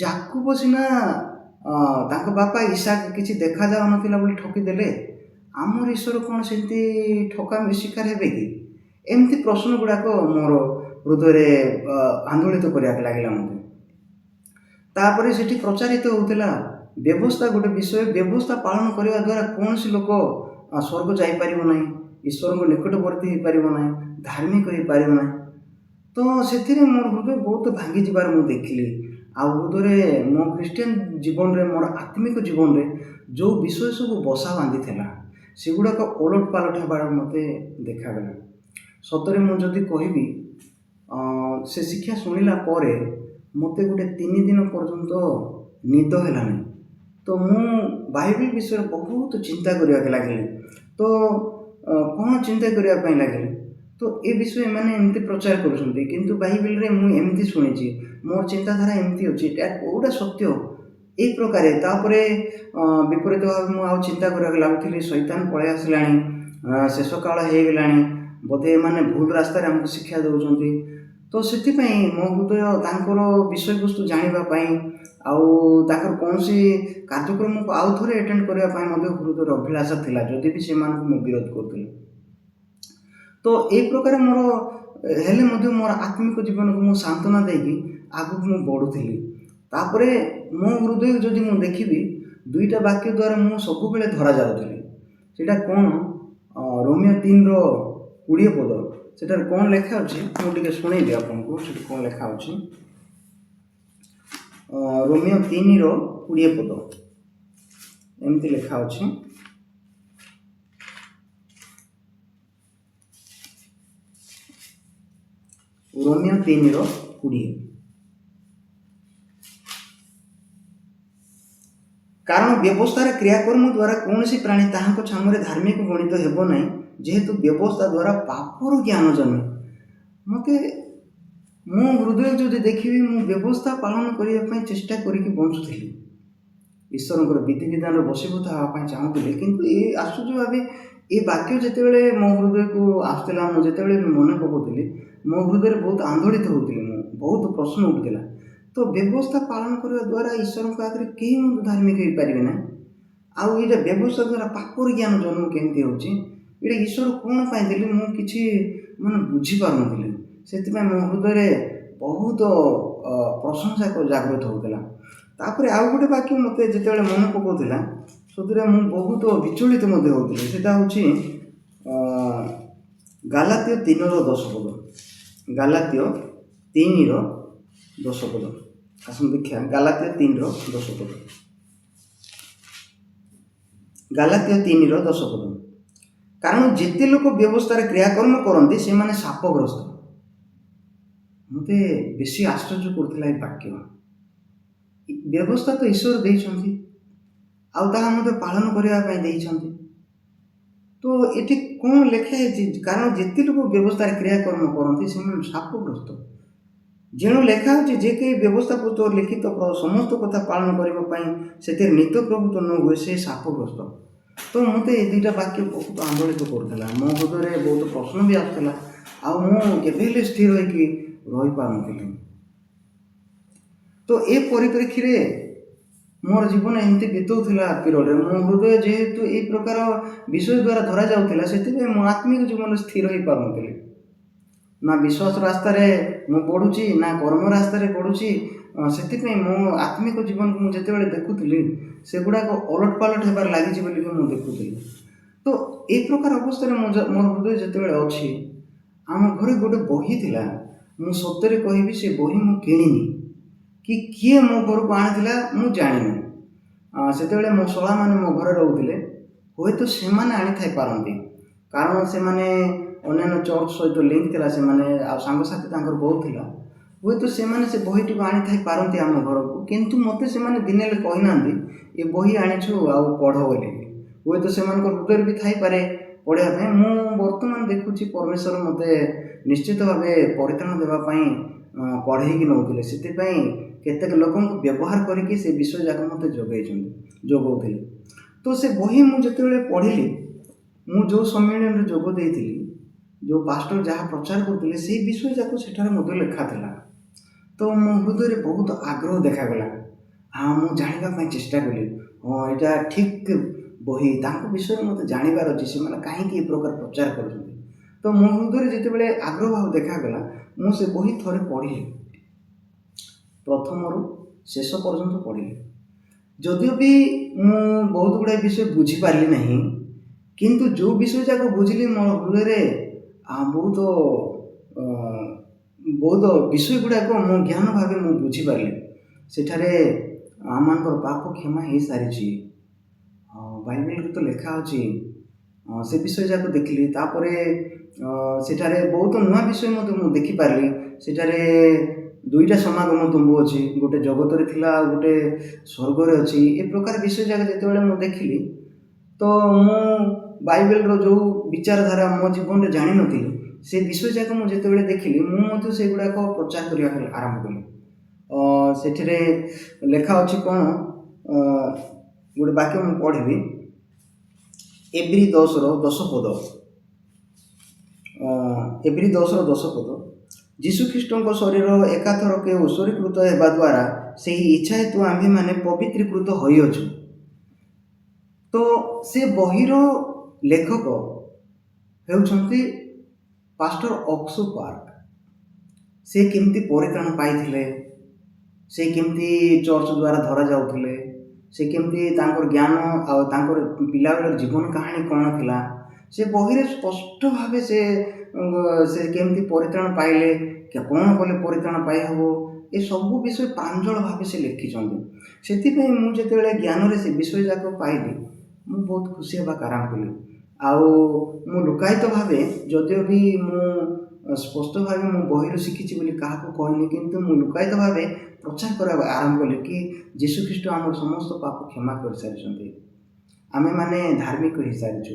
[SPEAKER 1] ଯାକୁବ ସିନା ତାଙ୍କ ବାପା ଇସାକ କିଛି ଦେଖାଯାଉନଥିଲା ବୋଲି ଠକିଦେଲେ, ଆମର ଈଶ୍ୱର କ'ଣ ସେମିତି ଠକାମି ଶିକାର ହେବେ କି? ଏମିତି ପ୍ରଶ୍ନ ଗୁଡ଼ାକ ମୋର ହୃଦୟରେ ଆନ୍ଦୋଳିତ କରିବାକୁ ଲାଗିଲା ମୋତେ। ତାପରେ ସେଠି ପ୍ରଚାରିତ ହେଉଥିଲା ବ୍ୟବସ୍ଥା ଗୋଟେ ବିଷୟ, ବ୍ୟବସ୍ଥା ପାଳନ କରିବା ଦ୍ୱାରା କୌଣସି ଲୋକ ସ୍ୱର୍ଗ ଯାଇପାରିବ ନାହିଁ, ଈଶ୍ୱରଙ୍କ ନିକଟବର୍ତ୍ତୀ ହୋଇପାରିବ ନାହିଁ, ଧାର୍ମିକ ହୋଇପାରିବ ନାହିଁ। ତ ସେଥିରେ ମୋର ହୃଦୟ ବହୁତ ଭାଙ୍ଗିଯିବାର ମୁଁ ଦେଖିଲି। ଆଉ ହୃଦୟରେ ମୋ ଖ୍ରୀଷ୍ଟିଆନ ଜୀବନରେ, ମୋର ଆତ୍ମିକ ଜୀବନରେ ଯେଉଁ ବିଷୟ ସବୁ ବସା ବାନ୍ଧିଥିଲା ସେଗୁଡ଼ାକ ଓଲଟ ପାଲଟ ହେବାର ମୋତେ ଦେଖାଗଲା। ସତରେ ମୁଁ ଯଦି କହିବି, ସେ ଶିକ୍ଷା ଶୁଣିଲା ପରେ ମୋତେ ଗୋଟେ 3 ଦିନ ପର୍ଯ୍ୟନ୍ତ ନିଦ ହେଲାନି। ତ ମୁଁ ବାଇବେଲ ବିଷୟରେ ବହୁତ ଚିନ୍ତା କରିବାକୁ ଲାଗିଲି। ତ କ'ଣ ଚିନ୍ତା କରିବା ପାଇଁ ଲାଗିଲି, ତ ଏ ବିଷୟ ଏମାନେ ଏମିତି ପ୍ରଚାର କରୁଛନ୍ତି, କିନ୍ତୁ ବାଇବେଲରେ ମୁଁ ଏମିତି ଶୁଣିଛି, ମୋର ଚିନ୍ତାଧାରା ଏମିତି ଅଛି, ଏଇଟା କେଉଁଟା ସତ୍ୟ ଏଇ ପ୍ରକାରେ। ତାପରେ ବିପରୀତ ଭାବେ ମୁଁ ଆଉ ଚିନ୍ତା କରିବାକୁ ଲାଗୁଥିଲି, ଶୈତାନ ପଳେଇ ଆସିଲାଣି, ଶେଷ କାଳ ହେଇଗଲାଣି, ବୋଧେ ଏମାନେ ଭୁଲ ରାସ୍ତାରେ ଆମକୁ ଶିକ୍ଷା ଦେଉଛନ୍ତି। ତ ସେଥିପାଇଁ ମୋ ହୃଦୟ ତାଙ୍କର ବିଷୟବସ୍ତୁ ଜାଣିବା ପାଇଁ ଆଉ ତାଙ୍କର କୌଣସି କାର୍ଯ୍ୟକ୍ରମକୁ ଆଉ ଥରେ ଆଟେଣ୍ଡ କରିବା ପାଇଁ ମଧ୍ୟ ହୃଦୟର ଅଭିଳାଷ ଥିଲା, ଯଦି ବି ସେମାନଙ୍କୁ ମୁଁ ବିରୋଧ କରୁଥିଲି। ତ ଏଇ ପ୍ରକାର ମୋର ହେଲେ ମଧ୍ୟ ମୋର ଆତ୍ମିକ ଜୀବନକୁ ମୁଁ ସାନ୍ତ୍ୱନା ଦେଇକି ଆଗକୁ ମୁଁ ବଢ଼ୁଥିଲି। ତାପରେ ମୋ ହୃଦୟ ଯଦି ମୁଁ ଦେଖିବି, 2ଟା ବାକ୍ୟ ଦ୍ୱାରା ମୁଁ ସବୁବେଳେ ଧରାଯାଉଥିଲି। ସେଇଟା କ'ଣ? ରୋମିଓ 3:20 ପଦ। ସେଠାରେ କ'ଣ ଲେଖା ଅଛି ମୁଁ ଟିକେ ଶୁଣେଇବି ଆପଣଙ୍କୁ। ସେଠି କ'ଣ ଲେଖା ଅଛି? ରୋମିଓ 3:20 ପଦ ଏମିତି ଲେଖା ଅଛି, ରୋମିଓ 3:20। କାରଣ ବ୍ୟବସ୍ଥାର କ୍ରିୟାକର୍ମ ଦ୍ୱାରା କୌଣସି ପ୍ରାଣୀ ତାହାଙ୍କ ଛାମୁରେ ଧାର୍ମିକ ଗଣିତ ହେବ ନାହିଁ, ଯେହେତୁ ବ୍ୟବସ୍ଥା ଦ୍ୱାରା ପାପର ଜ୍ଞାନ ଜନ୍ମେ। ମୋତେ ମୋ ହୃଦୟ ଯଦି ଦେଖିବି, ମୁଁ ବ୍ୟବସ୍ଥା ପାଳନ କରିବା ପାଇଁ ଚେଷ୍ଟା କରିକି ବଞ୍ଚୁଥିଲି, ଈଶ୍ୱରଙ୍କର ବିଧିବିଧାନରେ ବଶୀଭୂତ ହେବା ପାଇଁ ଚାହୁଁଥିଲି। କିନ୍ତୁ ଏ ଆଶ୍ଚର୍ଯ୍ୟ ଭାବେ ଏ ବାକ୍ୟ ଯେତେବେଳେ ମୋ ହୃଦୟକୁ ଆସୁଥିଲା, ମୁଁ ଯେତେବେଳେ ମନେ ପକାଉଥିଲି, ମୋ ହୃଦୟରେ ବହୁତ ଆନ୍ଦୋଳିତ ହେଉଥିଲି, ମୁଁ ବହୁତ ପ୍ରଶ୍ନ ଉଠୁଥିଲା। ତ ବ୍ୟବସ୍ଥା ପାଳନ କରିବା ଦ୍ୱାରା ଈଶ୍ୱରଙ୍କ ଆଗରେ କେହି ମଧ୍ୟ ଧାର୍ମିକ ହେଇପାରିବେ ନାହିଁ। ଆଉ ଏଇଟା ବ୍ୟବସ୍ଥା ଦ୍ୱାରା ପାପର ଜ୍ଞାନ ଜନ୍ମ କେମିତି ହେଉଛି, ଏଇଟା ଈଶ୍ୱର କ'ଣ ପାଇଁ ଦେଲେ, ମୁଁ କିଛି ବୁଝିପାରୁନଥିଲି। ସେଥିପାଇଁ ମୋ ହୃଦୟରେ ବହୁତ ପ୍ରଶଂସା ଜାଗ୍ରତ ହେଉଥିଲା। ତାପରେ ଆଉ ଗୋଟେ ବାକ୍ୟ ମୋତେ ଯେତେବେଳେ ମନେ ପକାଉଥିଲା, ସେଥିରେ ମୁଁ ବହୁତ ବିଚଳିତ ମଧ୍ୟ ହେଉଥିଲି। ସେଇଟା ହେଉଛି ଗାଲାତୀୟ 3:10 ପଦ। ଗାଲାତୀୟ 3:10 ପଦ। ଆସନ୍ତୁ ଦେଖିବା, ଗାଲାତୀୟ 3:10 ପଦ। ଗାଲାତୀୟ 3:10 ପଦ। କାରଣ ଯେତେ ଲୋକ ବ୍ୟବସ୍ଥାରେ କ୍ରିୟାକର୍ମ କରନ୍ତି ସେମାନେ ଶାପଗ୍ରସ୍ତ। ମୋତେ ବେଶୀ ଆଶ୍ଚର୍ଯ୍ୟ କରୁଥିଲା ଏ ବାକ୍ୟ। ବ୍ୟବସ୍ଥା ତ ଈଶ୍ୱର ଦେଇଛନ୍ତି, ଆଉ ତାହା ମଧ୍ୟ ପାଳନ କରିବା ପାଇଁ ଦେଇଛନ୍ତି। ତ ଏଠି କ'ଣ ଲେଖା ହେଇଛି? କାରଣ ଯେତେ ଲୋକ ବ୍ୟବସ୍ଥାରେ କ୍ରିୟାକର୍ମ କରନ୍ତି ସେମାନେ ଶାପଗ୍ରସ୍ତ। ଯେଣୁ ଲେଖା ହେଉଛି, ଯେ କେହି ବ୍ୟବସ୍ଥା ପୁସ୍ତକ ଲିଖିତ ସମସ୍ତ କଥା ପାଳନ କରିବା ପାଇଁ ସେଥିରେ ନିତ୍ୟ ପ୍ରଭୁତ୍ୱ ନ ହୁଏ, ସେ ଶାପଗ୍ରସ୍ତ। ତ ମୋତେ ଏ 2ଟା ବାକ୍ୟ ବହୁତ ଆନ୍ଦୋଳିତ କରୁଥିଲା। ମୋ ହୃଦୟରେ ବହୁତ ପ୍ରଶ୍ନ ବି ଆସୁଥିଲା, ଆଉ ମୁଁ କେବେ ହେଲେ ସ୍ଥିର ହୋଇକି ରହିପାରୁନଥିଲି। ତ ଏ ପରିପ୍ରେକ୍ଷୀରେ ମୋର ଜୀବନ ଏମିତି ବିତଉଥିଲା ପିରିୟଡ଼ରେ। ମୋ ହୃଦୟ ଯେହେତୁ ଏଇ ପ୍ରକାର ବିଷୟ ଦ୍ୱାରା ଧରାଯାଉଥିଲା, ସେଥିପାଇଁ ମୁଁ ଆତ୍ମିକ ଜୀବନରେ ସ୍ଥିର ହୋଇପାରୁନଥିଲି। ନା ବିଶ୍ୱାସ ରାସ୍ତାରେ ମୁଁ ବଢ଼ୁଛି, ନା କର୍ମ ରାସ୍ତାରେ ବଢ଼ୁଛି। ସେଥିପାଇଁ ମୋ ଆତ୍ମିକ ଜୀବନକୁ ମୁଁ ଯେତେବେଳେ ଦେଖୁଥିଲି, ସେଗୁଡ଼ାକ ଓଲଟ ପାଲଟ ହେବାରେ ଲାଗିଛି ବୋଲିକି ମୁଁ ଦେଖୁଥିଲି। ତ ଏଇ ପ୍ରକାର ଅବସ୍ଥାରେ ମୋର ହୃଦୟ ଯେତେବେଳେ ଅଛି, ଆମ ଘରେ ଗୋଟେ ବହି ଥିଲା। ମୁଁ ସତରେ କହିବି, ସେ ବହି ମୁଁ କିଣିନି, କି କିଏ ମୋ ଘରକୁ ଆଣିଥିଲା ମୁଁ ଜାଣିନି। ସେତେବେଳେ ମୋ ଶଳାମାନେ ମୋ ଘରେ ରହୁଥିଲେ। ହୁଏତ ସେମାନେ ଆଣିଥାଇ ପାରନ୍ତି, କାରଣ ସେମାନେ ଅନ୍ୟାନ୍ୟ ଚର୍ଚ୍ଚ ସହିତ ଲିଙ୍କ ଥିଲା, ସେମାନେ ଆଉ ସାଙ୍ଗସାଥି ତାଙ୍କର ବହୁତ ଥିଲା। ହୁଏତ ସେମାନେ ସେ ବହିଟିକୁ ଆଣିଥାଇ ପାରନ୍ତି ଆମ ଘରକୁ, କିନ୍ତୁ ମୋତେ ସେମାନେ ଦିନେ ହେଲେ କହିନାହାନ୍ତି ଏ ବହି ଆଣିଛୁ ଆଉ ପଢ଼ ବୋଲି। ହୁଏତ ସେମାନଙ୍କର ହୃଦୟରେ ବି ଥାଇପାରେ ପଢ଼ିବା ପାଇଁ। ମୁଁ ବର୍ତ୍ତମାନ ଦେଖୁଛି ପରମେଶ୍ୱର ମୋତେ ନିଶ୍ଚିତ ଭାବେ ପରିତ୍ରାଣ ଦେବା ପାଇଁ କଢ଼େଇକି ନେଉଥିଲେ। ସେଥିପାଇଁ କେତେକ ଲୋକଙ୍କୁ ବ୍ୟବହାର କରିକି ସେ ବିଷୟ ଯାକ ମୋତେ ଯୋଗାଉଥିଲେ। ତ ସେ ବହି ମୁଁ ଯେତେବେଳେ ପଢ଼ିଲି, ମୁଁ ଯେଉଁ ସମ୍ମିଳନୀରେ ଯୋଗ ଦେଇଥିଲି, ଯେଉଁ ପାଷ୍ଟର ଯାହା ପ୍ରଚାର କରୁଥିଲେ, ସେଇ ବିଷୟ ଯାକ ସେଠାରେ ମଧ୍ୟ ଲେଖା ଥିଲା। ତ ମୋ ହୃଦୟରେ ବହୁତ ଆଗ୍ରହ ଦେଖାଗଲା। ମୁଁ ଜାଣିବା ପାଇଁ ଚେଷ୍ଟା କଲି, ଏଇଟା ଠିକ୍ ବହି, ତାଙ୍କ ବିଷୟରେ ମୋତେ ଜାଣିବାର ଅଛି, ସେମାନେ କାହିଁକି ଏ ପ୍ରକାର ପ୍ରଚାର କରୁଛନ୍ତି। ତ ମୋ ହୃଦୟରେ ଯେତେବେଳେ ଆଗ୍ରହ ଭାବ ଦେଖାଗଲା, ମୁଁ ସେ ବହି ଥରେ ପଢ଼ିଲି, ପ୍ରଥମରୁ ଶେଷ ପର୍ଯ୍ୟନ୍ତ ପଢ଼ିଲି। ଯଦିଓ ବି ମୁଁ ବହୁତ ଗୁଡ଼ାଏ ବିଷୟ ବୁଝିପାରିଲି ନାହିଁ, କିନ୍ତୁ ଯେଉଁ ବିଷୟ ଯାକ ବୁଝିଲି ମୋ ହୃଦୟରେ ବହୁତ ବିଷୟ ଗୁଡ଼ାକ ମୋ ଜ୍ଞାନ ଭାବେ ମୁଁ ବୁଝିପାରିଲି। ସେଠାରେ ଆମମାନଙ୍କର ପାପ କ୍ଷମା ହେଇସାରିଛି, ବାଇବେଲରେ ତ ଲେଖା ଅଛି। ସେ ବିଷୟ ଯାକ ଦେଖିଲି। ତାପରେ ସେଠାରେ ବହୁତ ନୂଆ ବିଷୟ ମଧ୍ୟ ମୁଁ ଦେଖିପାରିଲି। ସେଠାରେ ଦୁଇଟା ସମାଗମ ତମ୍ବୁ ଅଛି, ଗୋଟେ ଜଗତରେ ଥିଲା ଆଉ ଗୋଟେ ସ୍ୱର୍ଗରେ ଅଛି। ଏ ପ୍ରକାର ବିଷୟ ଯାକ ଯେତେବେଳେ ମୁଁ ଦେଖିଲି, ତ ମୁଁ ବାଇବେଲର ଯେଉଁ ବିଚାରଧାରା ମୋ ଜୀବନରେ ଜାଣିନଥିଲି, ସେ ବିଷୟ ଯାକ ମୁଁ ଯେତେବେଳେ ଦେଖିଲି, ମୁଁ ମଧ୍ୟ ସେଗୁଡ଼ାକ ପ୍ରଚାର କରିବା ଆରମ୍ଭ କଲି। ସେଠାରେ ଲେଖା ଅଛି କ'ଣ, ଗୋଟେ ବାକ୍ୟ ମୁଁ ପଢ଼ିବି, ଏବ୍ରୀ 10:10 ଏବ୍ରୀ 10:10 ଯୀଶୁଖ୍ରୀଷ୍ଟଙ୍କ ଶରୀର ଏକାଥରକେ ଉତ୍ସର୍ଗୀକୃତ ହେବା ଦ୍ୱାରା ସେହି ଇଚ୍ଛା ହେତୁ ଆମ୍ଭେମାନେ ପବିତ୍ରୀକୃତ ହୋଇଅଛୁ। ତ ସେ ବହିର ଲେଖକ ହେଉଛନ୍ତି ପାଷ୍ଟର ଅକ୍ସୁ ପାର୍କ। ସେ କେମିତି ପରିତ୍ରାଣ ପାଇଥିଲେ, ସେ କେମିତି ଚର୍ଚ୍ଚ ଦ୍ୱାରା ଧରାଯାଉଥିଲେ, ସେ କେମିତି ତାଙ୍କର ଜ୍ଞାନ ଆଉ ତାଙ୍କର ପିଲାବେଳର ଜୀବନ କାହାଣୀ କ'ଣ ଥିଲା, ସେ ବହିରେ ସ୍ପଷ୍ଟ ଭାବେ ସେ କେମିତି ପରିତ୍ରାଣ ପାଇଲେ, କ'ଣ କଲେ ପରିତ୍ରାଣ ପାଇହେବ, ଏସବୁ ବିଷୟ ପ୍ରାଞ୍ଜଳ ଭାବେ ସେ ଲେଖିଛନ୍ତି। ସେଥିପାଇଁ ମୁଁ ଯେତେବେଳେ ଜ୍ଞାନରେ ସେ ବିଷୟ ଯାକ ପାଇଲି, ମୁଁ ବହୁତ ଖୁସି ହେବାକୁ ଆରମ୍ଭ କଲି। ଆଉ ମୁଁ ଲୁକାୟିତ ଭାବେ, ଯଦିଓ ବି ମୁଁ ସ୍ପଷ୍ଟ ଭାବେ ମୁଁ ବହିରୁ ଶିଖିଛି ବୋଲି କାହାକୁ କହିନି, କିନ୍ତୁ ମୁଁ ଲୁକାୟିତ ଭାବେ ପ୍ରଚାର କରିବା ଆରମ୍ଭ କଲି କି ଯୀଶୁଖ୍ରୀଷ୍ଟ ଆମର ସମସ୍ତ ପାପ କ୍ଷମା କରିସାରିଛନ୍ତି, ଆମେମାନେ ଧାର୍ମିକ ହେଇସାରିଛୁ,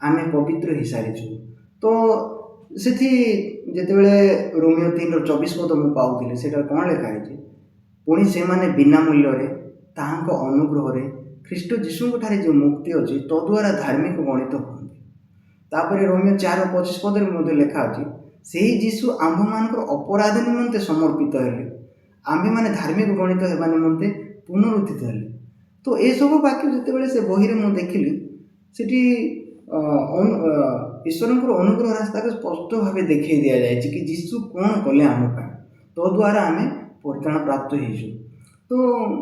[SPEAKER 1] ଆମେ ପବିତ୍ର ହେଇସାରିଛୁ। ତ ସେଠି ଯେତେବେଳେ ରୋମିଓ 3:24 ମୁଁ ପାଉଥିଲି, ସେଟା କ'ଣ ଲେଖା ହେଇଛି, ପୁଣି ସେମାନେ ବିନା ମୂଲ୍ୟରେ ତାହାଙ୍କ ଅନୁଗ୍ରହରେ ଖ୍ରୀଷ୍ଟ ଯୀଶୁଙ୍କଠାରେ ଯେଉଁ ମୁକ୍ତି ଅଛି ତଦ୍ୱାରା ଧାର୍ମିକ ଗଣିତ ହୁଅନ୍ତି। ତାପରେ ରୋମିଓ 4:25 ମଧ୍ୟ ଲେଖା ଅଛି, ସେହି ଯୀଶୁ ଆମ୍ଭମାନଙ୍କର ଅପରାଧ ନିମନ୍ତେ ସମର୍ପିତ ହେଲେ, ଆମ୍ଭେମାନେ ଧାର୍ମିକ ଗଣିତ ହେବା ନିମନ୍ତେ ପୁନରୁତ୍ଥିତ ହେଲେ। ତ ଏସବୁ ବାକ୍ୟ ଯେତେବେଳେ ସେ ବହିରେ ମୁଁ ଦେଖିଲି, ସେଠି ଈଶ୍ୱରଙ୍କର ଅନୁଗ୍ରହ ରାସ୍ତାକୁ ସ୍ପଷ୍ଟ ଭାବେ ଦେଖାଇ ଦିଆଯାଇଛି କି ଯୀଶୁ କ'ଣ କଲେ ଆମ ପାଇଁ, ତଦ୍ୱାରା ଆମେ ପରିତ୍ରାଣ ପ୍ରାପ୍ତ ହେଇଛୁ। ତ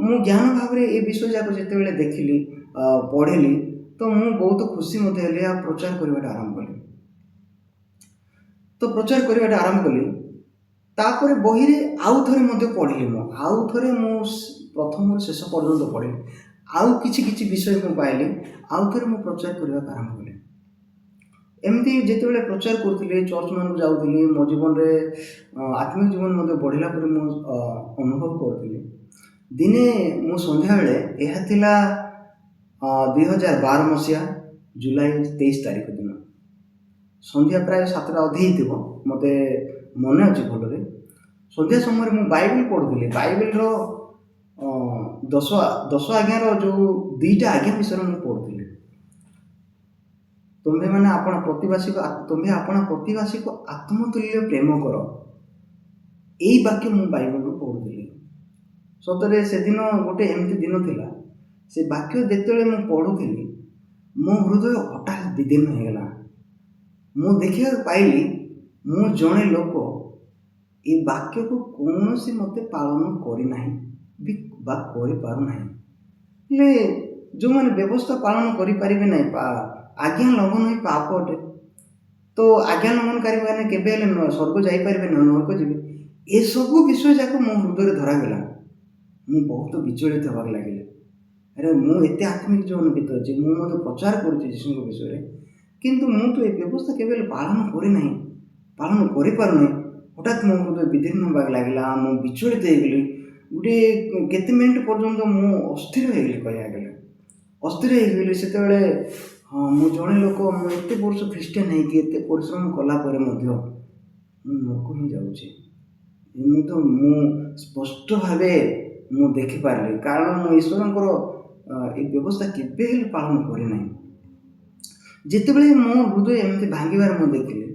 [SPEAKER 1] ମୁଁ ଜ୍ଞାନ ଭାବରେ ଏ ବିଷୟ ଯାକ ଯେତେବେଳେ ଦେଖିଲି, ପଢ଼ିଲି, ତ ମୁଁ ବହୁତ ଖୁସି ମଧ୍ୟ ହେଲି ଆଉ ପ୍ରଚାର କରିବାଟା ଆରମ୍ଭ କଲି। ତାପରେ ବହିରେ ଆଉ ଥରେ ମଧ୍ୟ ପଢ଼ିଲି। ମୁଁ ପ୍ରଥମରୁ ଶେଷ ପର୍ଯ୍ୟନ୍ତ ପଢ଼ିଲି। ଆଉ କିଛି ବିଷୟ ମୁଁ ପାଇଲି, ଆଉ ଥରେ ମୁଁ ପ୍ରଚାର କରିବାକୁ ଆରମ୍ଭ କଲି। ଏମିତି ଯେତେବେଳେ ପ୍ରଚାର କରୁଥିଲି, ଚର୍ଚ୍ଚମାନଙ୍କୁ ଯାଉଥିଲି, ମୋ ଜୀବନରେ ଆତ୍ମିକ ଜୀବନ ମଧ୍ୟ ବଢ଼ିଲା ପରେ ମୁଁ ଅନୁଭବ କରୁଥିଲି। ଦିନେ ମୁଁ ସନ୍ଧ୍ୟାବେଳେ, ଏହା ଥିଲା 2012 ମସିହା ଜୁଲାଇ 23 ତାରିଖ ଦିନ, ସନ୍ଧ୍ୟା ପ୍ରାୟ 7ଟା ଅଧେ ହେଇଥିବ, ମୋତେ ମନେ ଅଛି ଭଲରେ। ସନ୍ଧ୍ୟା ସମୟରେ ମୁଁ ବାଇବେଲ ପଢ଼ୁଥିଲି। ବାଇବେଲର 10 ଆଜ୍ଞାର ଯେଉଁ 2ଟା ଆଜ୍ଞା ବିଷୟରେ ମୁଁ ପଢ଼ୁଥିଲି। ତୁମ୍ଭେ ଆପଣା ପ୍ରତିବାସୀକୁ ଆତ୍ମତୁଲ୍ୟ ପ୍ରେମ କର, ଏଇ ବାକ୍ୟ ମୁଁ ବାଇବେଲରୁ ପଢ଼ୁଥିଲି। ସତରେ ସେଦିନ ଗୋଟେ ଏମିତି ଦିନ ଥିଲା, ସେ ବାକ୍ୟ ଯେତେବେଳେ ମୁଁ ପଢ଼ୁଥିଲି, ମୋ ହୃଦୟ ହଠାତ୍ ବିଦୀର୍ଣ୍ଣ ହେଇଗଲା। ମୁଁ ଦେଖିବାକୁ ପାଇଲି, ମୁଁ ଜଣେ ଲୋକ ଏ ବାକ୍ୟକୁ କୌଣସି ମତେ ପାଳନ କରିନାହିଁ ବା କରିପାରୁନାହିଁ। ହେଲେ ଯେଉଁମାନେ ବ୍ୟବସ୍ଥା ପାଳନ କରିପାରିବେ ନାହିଁ, ଆଜ୍ଞା ଲଙ୍ଘନ ହିଁ ପାପ ଅଟେ। ତ ଆଜ୍ଞା ଲଙ୍ଘନକାରୀ ମାନେ କେବେ ହେଲେ ସ୍ୱର୍ଗ ଯାଇପାରିବେ ନା ନରକ ଯିବେ। ଏସବୁ ବିଷୟ ଯାକ ମୋ ହୃଦୟରେ ଧରାଗଲା। ମୁଁ ବହୁତ ବିଚଳିତ ହେବାକୁ ଲାଗିଲି। ଆରେ ମୁଁ ଏତେ ଆତ୍ମିକ ଜୀବନ ବିତାଉଛି, ମୁଁ ମଧ୍ୟ ପ୍ରଚାର କରୁଛି ଯୀଶୁଙ୍କ ବିଷୟରେ, କିନ୍ତୁ ମୁଁ ତ ଏ ବ୍ୟବସ୍ଥା କେବେ ହେଲେ ପାଳନ କରିନାହିଁ, ପାଳନ କରିପାରୁନାହିଁ। ହଠାତ୍ ମୋ ହୃଦୟ ବିଦୀର୍ଣ୍ଣ ହେବାକୁ ଲାଗିଲା, ମୁଁ ବିଚଳିତ ହେଇଗଲି। ଗୋଟେ କେତେ ମିନିଟ୍ ପର୍ଯ୍ୟନ୍ତ ମୁଁ ଅସ୍ଥିର ହେଇଗଲି, କହିବାକୁ ଗଲେ ଅସ୍ଥିର ହେଇଗଲି। ସେତେବେଳେ ହଁ, ମୁଁ ଜଣେ ଲୋକ, ମୁଁ ଏତେ ବର୍ଷ ଖ୍ରୀଷ୍ଟିଆନ ହେଇକି ଏତେ ପରିଶ୍ରମ କଲା ପରେ ମଧ୍ୟ ମୁଁ ନରକ ହିଁ ଯାଉଛି। ମୁଁ ସ୍ପଷ୍ଟ ଭାବେ ମୁଁ ଦେଖିପାରିଲି, କାରଣ ମୁଁ ଈଶ୍ୱରଙ୍କର ଏ ବ୍ୟବସ୍ଥା କେବେ ହେଲେ ପାଳନ କରିନାହିଁ। ଯେତେବେଳେ ମୋ ହୃଦୟ ଏମିତି ଭାଙ୍ଗିବାର ମୁଁ ଦେଖିଲି,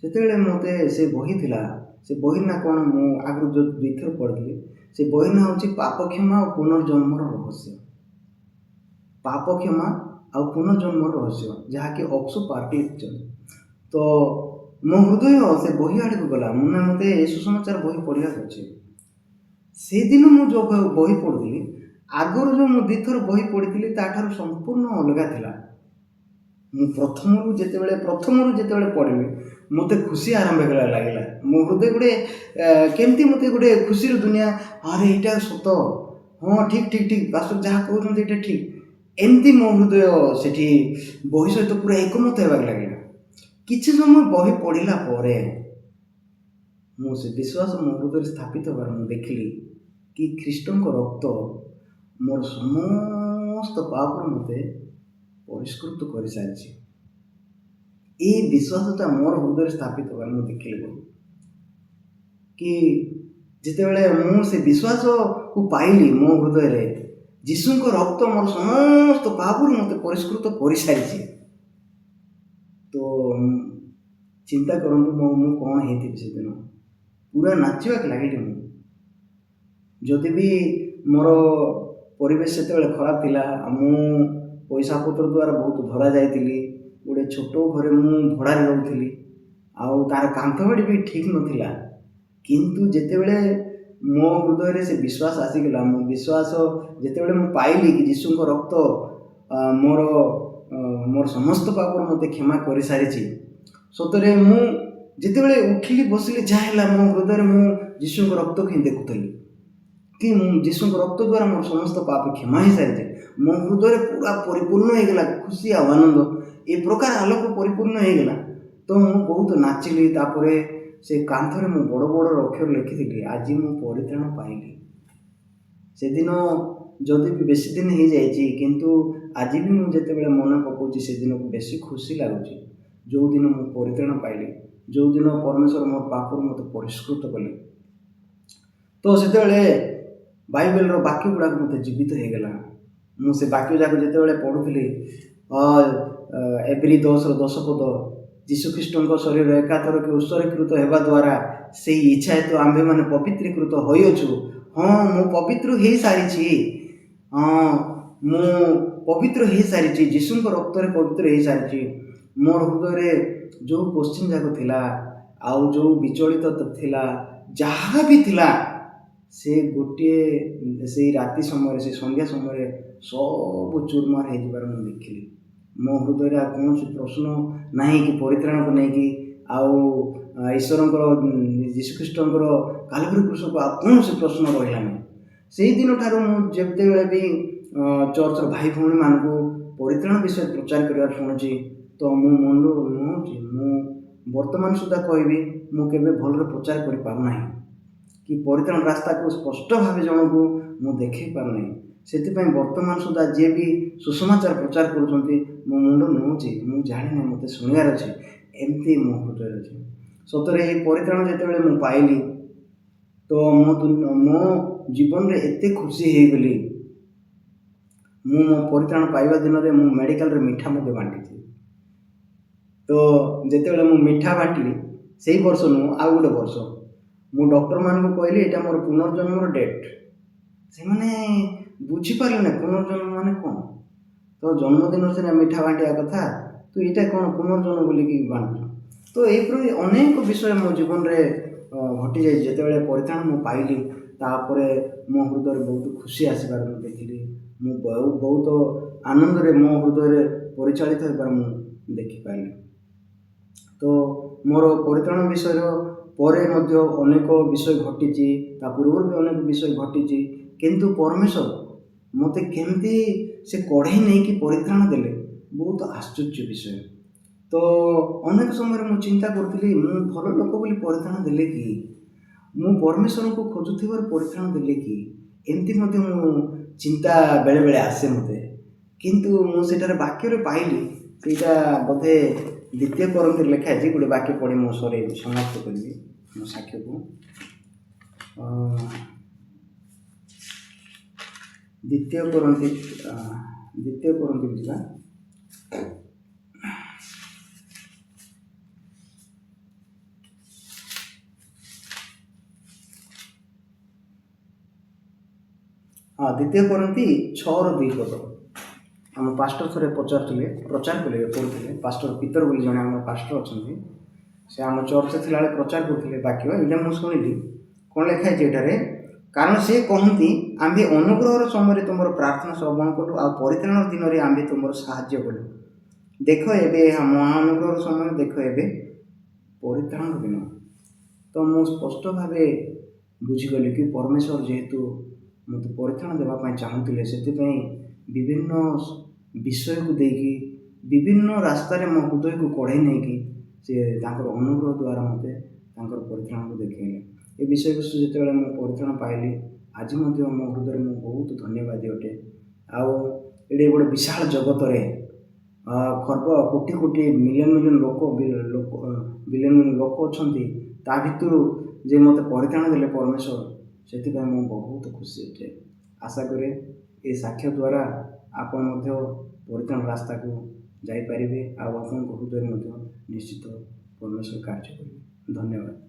[SPEAKER 1] ସେତେବେଳେ ମୋତେ ସେ ବହି ଥିଲା, ସେ ବହି ନା କ'ଣ ମୁଁ ଆଗରୁ ଯେଉଁ ଦୁଇଥର ପଢ଼ିଥିଲି, ସେ ବହି ନା ହେଉଛି ପାପ କ୍ଷମା ଓ ପୁନର୍ଜନ୍ମର ରହସ୍ୟ। ପାପ କ୍ଷମା ଆଉ ପୁନର୍ଜନ୍ମର ରହସ୍ୟ, ଯାହାକି ଅକ୍ସୁ ପାର୍କ ଲେଖିଛନ୍ତି। ତ ମୋ ହୃଦୟ ସେ ବହି ଆଡ଼କୁ ଗଲା, ମୋତେ ଏ ସୁସମାଚାର ବହି ପଢ଼ିବାକୁ ଅଛି। ସେଦିନ ମୁଁ ଯେଉଁ ବହି ପଢ଼ୁଥିଲି, ଆଗରୁ ଯେଉଁ ମୁଁ ଦୁଇଥର ବହି ପଢ଼ିଥିଲି ତାଠାରୁ ସମ୍ପୂର୍ଣ୍ଣ ଅଲଗା ଥିଲା। ମୁଁ ପ୍ରଥମରୁ ଯେତେବେଳେ ପଢ଼ିଲି, ମୋତେ ଖୁସି ଆରମ୍ଭ ହେବା ଲାଗିଲା। ମୋ ହୃଦୟ କେମିତି ମୋତେ ଗୋଟେ ଖୁସିର ଦୁନିଆ, ଆରେ ଏଇଟା ସତ, ହଁ ଠିକ୍ ପାଷ୍ଟର ଯାହା କହୁଛନ୍ତି ଏଇଟା ଠିକ୍, ଏମିତି ମୋ ହୃଦୟ ସେଠି ବହି ସହିତ ପୁରା ଏକମତ ହେବାକୁ ଲାଗିଲା। କିଛି ସମୟ ବହି ପଢ଼ିଲା ପରେ ମୁଁ ସେ ବିଶ୍ୱାସ ମୋ ହୃଦୟରେ ସ୍ଥାପିତ ହେବାର ମୁଁ ଦେଖିଲି କି ଖ୍ରୀଷ୍ଟଙ୍କ ରକ୍ତ ମୋର ସମସ୍ତ ପାପରୁ ମୋତେ ପରିଷ୍କୃତ କରିସାରିଛି। ଏଇ ବିଶ୍ୱାସଟା ମୋର ହୃଦୟରେ ସ୍ଥାପିତ ହେବାର ମୁଁ ଦେଖିଲି କି ଯେତେବେଳେ ମୁଁ ସେ ବିଶ୍ୱାସକୁ ପାଇଲି ମୋ ହୃଦୟରେ, ଯୀଶୁଙ୍କ ରକ୍ତ ମୋର ସମସ୍ତ ପାପରୁ ମୋତେ ପରିଷ୍କୃତ କରିସାରିଛି। ତ ଚିନ୍ତା କରନ୍ତୁ ମୁଁ କ'ଣ ହେଇଥିବି ସେଦିନ। ପୁରା ନାଚିବାକୁ ଲାଗିଲି ମୁଁ। ଯଦି ବି ମୋର ପରିବେଶ ସେତେବେଳେ ଖରାପ ଥିଲା, ମୁଁ ପଇସା ପତ୍ର ଦ୍ୱାରା ବହୁତ ଧରା ଯାଇଥିଲି। ଗୋଟେ ଛୋଟ ଘରେ ମୁଁ ଭଡ଼ାରେ ରହୁଥିଲି, ଆଉ ତା'ର କାନ୍ଥ ବାଡ଼ି ବି ଠିକ୍ ନଥିଲା। କିନ୍ତୁ ଯେତେବେଳେ ମୋ ହୃଦୟରେ ସେ ବିଶ୍ୱାସ ଆସିଗଲା, ଯେତେବେଳେ ମୁଁ ପାଇଲି କି ଯୀଶୁଙ୍କ ରକ୍ତ ମୋର ସମସ୍ତ ପାପରୁ ମୋତେ କ୍ଷମା କରିସାରିଛି, ସତରେ ମୁଁ ଯେତେବେଳେ ଉଠିଲି ବସିଲି ଯାହା ହେଲା, ମୋ ହୃଦୟରେ ମୁଁ ଯୀଶୁଙ୍କ ରକ୍ତକୁ ହିଁ ଦେଖୁଥିଲି କି ଯୀଶୁଙ୍କ ରକ୍ତ ଦ୍ୱାରା ମୋର ସମସ୍ତ ପାପ କ୍ଷମା ହେଇସାରିଛି। ମୋ ହୃଦୟରେ ପୁରା ପରିପୂର୍ଣ୍ଣ ହେଇଗଲା ଖୁସି ଆଉ ଆନନ୍ଦ, ଏ ପ୍ରକାର ଆଲୋକ ପରିପୂର୍ଣ୍ଣ ହେଇଗଲା। ତ ମୁଁ ବହୁତ ନାଚିଲି। ତାପରେ ସେ କାନ୍ଥରେ ମୁଁ ବଡ଼ ବଡ଼ ଅକ୍ଷର ଲେଖିଥିଲି, ଆଜି ମୁଁ ପରିତ୍ରାଣ ପାଇଲି। ସେଦିନ ଯଦି ବି ବେଶୀ ଦିନ ହେଇଯାଇଛି, କିନ୍ତୁ ଆଜି ବି ମୁଁ ଯେତେବେଳେ ମନେ ପକାଉଛି ସେଦିନକୁ ବେଶୀ ଖୁସି ଲାଗୁଛି। ଯେଉଁଦିନ ମୁଁ ପରିତ୍ରାଣ ପାଇଲି, ଯେଉଁଦିନ ପରମେଶ୍ୱର ମୋ ପାପରୁ ମୋତେ ପରିଷ୍କୃତ କଲେ, ତ ସେତେବେଳେ ବାଇବେଲର ବାକ୍ୟ ଗୁଡ଼ାକ ମୋତେ ଜୀବିତ ହେଇଗଲା। ମୁଁ ସେ ବାକ୍ୟ ଯାକ ଯେତେବେଳେ ପଢ଼ୁଥିଲି, ଏବ୍ରୀ 10:10 ପଦ, ଯୀଶୁଖ୍ରୀଷ୍ଟଙ୍କ ଶରୀର ଏକାଥରକେ ଉତ୍ସର୍ଗୀକୃତ ହେବା ଦ୍ୱାରା ସେହି ଇଚ୍ଛା ହେତୁ ଆମ୍ଭେମାନେ ପବିତ୍ରୀକୃତ ହୋଇଅଛୁ। ହଁ, ମୁଁ ପବିତ୍ର ହେଇସାରିଛି। ମୁଁ ପବିତ୍ର ହେଇସାରିଛି, ଯୀଶୁଙ୍କ ରକ୍ତରେ ପବିତ୍ର ହେଇସାରିଛି। ମୋର ହୃଦୟରେ ଯେଉଁ କୋଶ୍ଚିନ୍ ଯାକ ଥିଲା, ଆଉ ଯେଉଁ ବିଚଳିତ ଥିଲା, ଯାହା ବି ଥିଲା, ସେଇ ରାତି ସମୟରେ, ସେ ସନ୍ଧ୍ୟା ସମୟରେ ସବୁ ଚୁରମାର ହେଇଯିବାର ମୁଁ ଦେଖିଲି। ମୋ ହୃଦୟରେ ଆଉ କୌଣସି ପ୍ରଶ୍ନ ନାହିଁ କି ପରିତ୍ରାଣକୁ ନେଇକି, ଆଉ ଈଶ୍ୱରଙ୍କର ଯୀଶୁଖ୍ରୀଷ୍ଟଙ୍କର କାଲଭାରୀ କ୍ରୁଶକୁ ଆଉ କୌଣସି ପ୍ରଶ୍ନ ରହିଲା ନାହିଁ। ସେଇଦିନ ଠାରୁ ମୁଁ ଯେତେବେଳେ ବି ଚର୍ଚ୍ଚର ଭାଇ ଭଉଣୀମାନଙ୍କୁ ପରିତ୍ରାଣ ବିଷୟରେ ପ୍ରଚାର କରିବାର ଶୁଣୁଛି, ତ ମୁଁ ମୁଣ୍ଡ ନୁହଁଉଛି। ମୁଁ ବର୍ତ୍ତମାନ ସୁଦ୍ଧା କହିବି, ମୁଁ କେବେ ଭଲରେ ପ୍ରଚାର କରିପାରୁନାହିଁ କି ପରିତ୍ରାଣ ରାସ୍ତାକୁ ସ୍ପଷ୍ଟ ଭାବେ ଜଣକୁ ମୁଁ ଦେଖାଇ ପାରୁନାହିଁ। ସେଥିପାଇଁ ବର୍ତ୍ତମାନ ସୁଦ୍ଧା ଯିଏ ବି ସୁସମାଚାର ପ୍ରଚାର କରୁଛନ୍ତି, ମୋ ମୁଣ୍ଡ ନୁହଁଉଛି, ମୁଁ ଜାଣିନାହିଁ, ମୋତେ ଶୁଣିବାର ଅଛି, ଏମିତି ମୋ ହୃଦୟରେ ଅଛି। ସତରେ ଏହି ପରିତ୍ରାଣ ଯେତେବେଳେ ମୁଁ ପାଇଲି, ତ ମୋ ଜୀବନରେ ଏତେ ଖୁସି ହେଇଗଲି। ମୁଁ ମୋ ପରିତ୍ରାଣ ପାଇବା ଦିନରେ ମୁଁ ମେଡ଼ିକାଲରେ ମିଠା ମଧ୍ୟ ବାଣ୍ଟିଛି। ତ ଯେତେବେଳେ ମୁଁ ମିଠା ବାଣ୍ଟିଲି, ସେଇ ବର୍ଷ ନୁହଁ, ଆଉ ଗୋଟେ ବର୍ଷ ମୁଁ ଡକ୍ଟରମାନଙ୍କୁ କହିଲି ଏଇଟା ମୋର ପୁନର୍ଜନ୍ମର ଡେଟ୍। ସେମାନେ ବୁଝିପାରିଲେ ନା ପୁନର୍ଜନ୍ମ ମାନେ କ'ଣ। ତ ଜନ୍ମଦିନରେ ସିନା ମିଠା ବାଣ୍ଟିବା କଥା, ତୁ ଏଇଟା କ'ଣ ପୁନର୍ଜନ୍ମ ବୋଲିକି ବାଣ୍ଟୁଛୁ। ତ ଏହିପରି ଅନେକ ବିଷୟ ମୋ ଜୀବନରେ ଘଟିଯାଇଛି। ଯେତେବେଳେ ପରିତ୍ରାଣ ମୁଁ ପାଇଲି, ତାପରେ ମୋ ହୃଦୟରେ ବହୁତ ଖୁସି ଆସିବାର ମୁଁ ଦେଖିଲି। ମୁଁ ବହୁତ ଆନନ୍ଦରେ ମୋ ହୃଦୟରେ ପରିଚାଳିତ ହେବାର ମୁଁ ଦେଖିପାରିଲି। ତ ମୋର ପରିତ୍ରାଣ ବିଷୟ ପରେ ମଧ୍ୟ ଅନେକ ବିଷୟ ଘଟିଛି, ତା ପୂର୍ବରୁ ବି ଅନେକ ବିଷୟ ଘଟିଛି, କିନ୍ତୁ ପରମେଶ୍ୱର ମୋତେ କେମିତି ସେ କଢ଼େଇ ନେଇକି ପରିତ୍ରାଣ ଦେଲେ ବହୁତ ଆଶ୍ଚର୍ଯ୍ୟ ବିଷୟ। ତ ଅନେକ ସମୟରେ ମୁଁ ଚିନ୍ତା କରୁଥିଲି, ମୁଁ ଭଲ ଲୋକ ବୋଲି ପରିତ୍ରାଣ ଦେଲେ କି, ମୁଁ ପରମେଶ୍ୱରଙ୍କୁ ଖୋଜୁଥିବାରୁ ପରିତ୍ରାଣ ଦେଲେ କି, ଏମିତି ମଧ୍ୟ ମୁଁ ଚିନ୍ତା ବେଳେବେଳେ ଆସେ ମୋତେ। କିନ୍ତୁ ମୁଁ ସେଠାରେ ବାକ୍ୟରେ ପାଇଲି, ସେଇଟା ବୋଧେ ଦ୍ୱିତୀୟ କରନ୍ତିରେ ଲେଖା ହେଇଛି, ଗୋଟେ ବାକ୍ୟ ପଢ଼ି ମୁଁ ସମାପ୍ତ କରିବି ମୋ ସାକ୍ଷ୍ୟକୁ। ଦ୍ୱିତୀୟ କରନ୍ତି ଯିବା, ଦ୍ୱିତୀୟ କରନ୍ତି 6:2। ଆମ ପାଷ୍ଟର ଥରେ ପ୍ରଚାର କରୁଥିଲେ। ପାଷ୍ଟର ପିତର ବୋଲି ଜଣେ ଆମର ପାଷ୍ଟର ଅଛନ୍ତି, ସେ ଆମ ଚର୍ଚ୍ଚରେ ଥିଲାବେଳେ ପ୍ରଚାର କରୁଥିଲେ ବାକ୍ୟ। ଏଇଟା ମୁଁ ଶୁଣିଲି, କ'ଣ ଲେଖା ହେଇଛି ଏଠାରେ, କାରଣ ସେ କହନ୍ତି, ଆମ୍ଭେ ଅନୁଗ୍ରହର ସମୟରେ ତୁମର ପ୍ରାର୍ଥନା ଶ୍ରବଣ କଲୁ, ଆଉ ପରିତ୍ରାଣର ଦିନରେ ଆମ୍ଭେ ତୁମର ସାହାଯ୍ୟ କଲୁ। ଦେଖ ଏବେ ଏହା ମହା ଅନୁଗ୍ରହର ସମୟ, ଦେଖ ଏବେ ପରିତ୍ରାଣର ଦିନ। ତ ମୁଁ ସ୍ପଷ୍ଟ ଭାବେ ବୁଝିଗଲି କି ପରମେଶ୍ୱର ଯେହେତୁ ମୋତେ ପରିତ୍ରାଣ ଦେବା ପାଇଁ ଚାହୁଁଥିଲେ, ସେଥିପାଇଁ ବିଭିନ୍ନ ବିଷୟକୁ ଦେଇକି, ବିଭିନ୍ନ ରାସ୍ତାରେ ମୋ ହୃଦୟକୁ କଢ଼େଇ ନେଇକି ସେ ତାଙ୍କର ଅନୁଗ୍ରହ ଦ୍ୱାରା ମୋତେ ତାଙ୍କର ପରିତ୍ରାଣକୁ ଦେଖେଇଲେ। ଏ ବିଷୟବସ୍ତୁ ଯେତେବେଳେ ମୁଁ ପରିତ୍ରାଣ ପାଇଲି, ଆଜି ମଧ୍ୟ ମୋ ହୃଦୟରେ ମୁଁ ବହୁତ ଧନ୍ୟବାଦୀ ଅଟେ। ଆଉ ଏଠି ଗୋଟେ ବିଶାଳ ଜଗତରେ କୋଟି କୋଟି ମିଲିୟନ ଲୋକ ଅଛନ୍ତି, ତା ଭିତରୁ ଯେ ମୋତେ ପରିତ୍ରାଣ ଦେଲେ ପରମେଶ୍ୱର, ସେଥିପାଇଁ ମୁଁ ବହୁତ ଖୁସି ଅଟେ। ଆଶା କରେ ଏ ସାକ୍ଷ୍ୟ ଦ୍ୱାରା ଆପଣ ମଧ୍ୟ ପରିତ୍ରାଣ ରାସ୍ତାକୁ ଯାଇପାରିବେ, ଆଉ ଆପଣଙ୍କ ହୃଦୟରେ ମଧ୍ୟ ନିଶ୍ଚିତ ପରମେଶ୍ୱର କାର୍ଯ୍ୟ କରିବେ। ଧନ୍ୟବାଦ।